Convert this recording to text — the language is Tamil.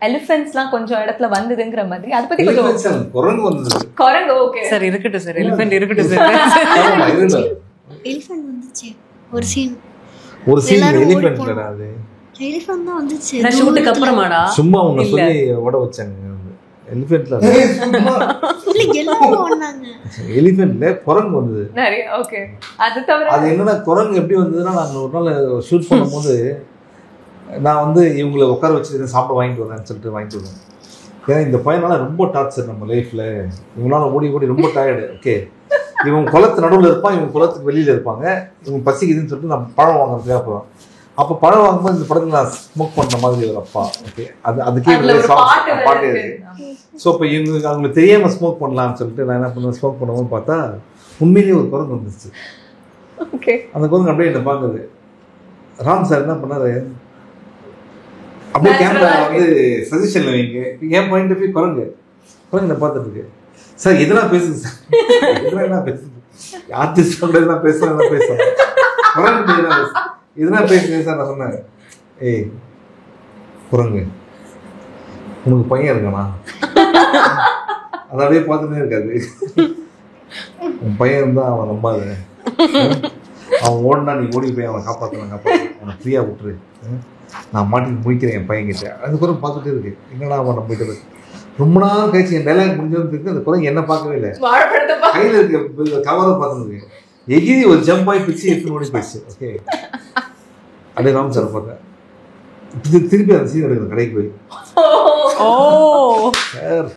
எலிஃபென்ட்ஸ்லாம் கொஞ்சம் இடத்துல வந்ததுங்கிற மாதிரி அதை பத்தி கொஞ்சம். குரங்கு வந்தது. குரங்கு ஓகே சார் இருக்கட்டும் சார், எலிஃபென்ட் இருக்கட்டும் சார். எலிஃபென்ட் வந்துச்சு ஒரு சீன். எலிஃபென்ட் இல்லடா அது. எலிஃபென்ட் தான் வந்துச்சு. நான் ஷூட்டுக்கு அப்புறமாடா சும்மா உன்னை சொல்லி ஓட வச்சாங்க. எலிஃபென்ட்ல எலிஃபென்ட்ல குரங்கு வந்தது நிறைய. ஓகே அது தவிர அது என்னன்னா குரங்கு எப்படி வந்ததுன்னா, நாங்கள் ஒரு நாள் ஷூட் பண்ணும்போது நான் வந்து இவங்களை உட்கார வச்சு சாப்பிட வாங்கிட்டு வரேன்னு சொல்லிட்டு வாங்கிட்டு வருவேன். ஏன்னா இந்த பையனால ரொம்ப டார்ச்சர் நம்ம லைஃப்ல. இவங்களால ஓடி ரொம்ப டயர்டு. ஓகே, இவங்க குளத்து நடுவில் இருப்பான், இவங்க குளத்துக்கு வெளியில இருப்பாங்க. இவங்க பசிக்குதுன்னு சொல்லிட்டு நம்ம பழம் வாங்குறதுக்காக போவோம். அப்போ பழம் வாங்கும்போது இந்த படத்தில் நான் ஸ்மோக் பண்ணுற மாதிரி ஒரு அப்பா. ஓகே, அதுக்கே பாட்டு இருக்கு. ஸோ இப்போ இவங்க அவங்களுக்கு தெரியாமல் ஸ்மோக் பண்ணலாம்னு சொல்லிட்டு நான் என்ன பண்ணுவேன், ஸ்மோக் பண்ணுவோம்னு பார்த்தா உண்மையிலேயே ஒரு குரங்கு வந்துச்சு. ஓகே, அந்த குரங்கு அப்படியே என்ன பார்க்குது. ராம் சார் என்ன பண்ணாரு, அப்படியே கேமரா வந்து சஜஷன்ல வைங்க. என் பாயிண்ட் போய் குரங்கு என்ன பார்த்துட்டு இருக்கு. சார் எதனா பேசுது சார், எதனா பேசுது, ஆர்டிஸ்ட் எதனா பேசுறேன் குரங்கு எதனா பேசுங்க சார். நான் சொன்னேன், ஏய் குரங்கு உனக்கு பையன் இருக்கானா? அதை அப்படியே பார்த்துட்டே இருக்காது. உன் பையன் இருந்தால் அவன் நம்பாத, அவன் ஓடினா நீ ஓடி போய் அவனை காப்பாற்றலாம், அவனை ஃப்ரீயாக விட்டுரு, நான் மாட்டி முடிக்கிறேன் என் பையன்கிட்ட. அது குரங்கு பார்த்துட்டே இருக்கு. என்னடா அவன் நம்பிட்டு இருக்கு. ரொம்ப நாள் கழிச்சு என் டைலாக் முடிஞ்சதுக்கு அந்த குரங்கு என்ன பார்க்கவே இல்லை. கையில் இருக்க கவரை பார்த்துருக்கு. எகிரி ஒரு ஜம்ப் ஆகி பிச்சு எடுத்து ஓடி போயிடுச்சு. ஓகே, அப்படியே ராம் சார் பார்த்தேன். திருப்பி அந்த சீன் எடுக்கணும் கடைக்கு போய். சார்